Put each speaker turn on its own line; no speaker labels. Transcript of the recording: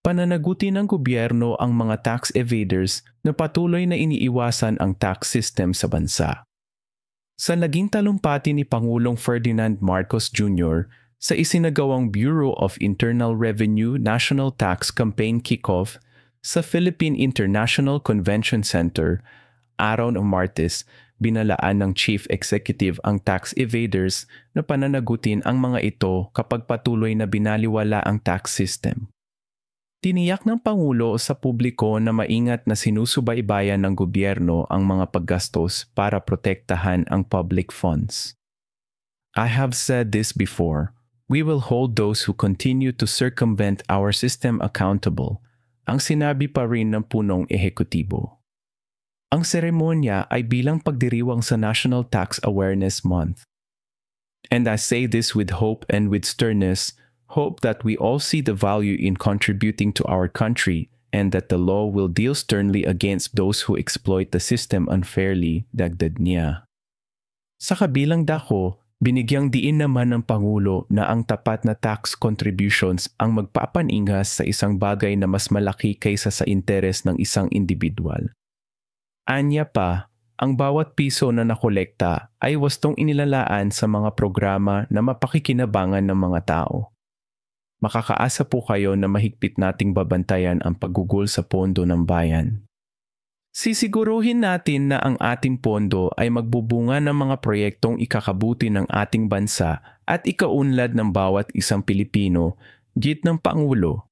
Pananagutin ng gobyerno ang mga tax evaders na patuloy na iniiwasan ang tax system sa bansa. Sa naging talumpati ni Pangulong Ferdinand Marcos Jr. sa isinagawang Bureau of Internal Revenue National Tax Campaign Kickoff sa Philippine International Convention Center, araw ng Martes, binalaan ng Chief Executive ang tax evaders na pananagutin ang mga ito kapag patuloy na binaliwala ang tax system. Tiniyak ng Pangulo sa publiko na maingat na sinusubaybayan ng gobyerno ang mga paggastos para protektahan ang public funds. I have said this before, we will hold those who continue to circumvent our system accountable, ang sinabi pa rin ng punong ehekutibo. Ang seremonya ay bilang pagdiriwang sa National Tax Awareness Month. And I say this with hope and with sternness, hope that we all see the value in contributing to our country and that the law will deal sternly against those who exploit the system unfairly, dagdag niya. Sa kabilang dako, binigyang diin naman ng Pangulo na ang tapat na tax contributions ang magpapaningas sa isang bagay na mas malaki kaysa sa interes ng isang individual. Anya pa, ang bawat piso na nakolekta ay wastong inilalaan sa mga programa na mapakikinabangan ng mga tao. Makakaasa po kayo na mahigpit nating babantayan ang paggugol sa pondo ng bayan. Sisiguruhin natin na ang ating pondo ay magbubunga ng mga proyektong ikakabuti ng ating bansa at ikaunlad ng bawat isang Pilipino, git ng Pangulo.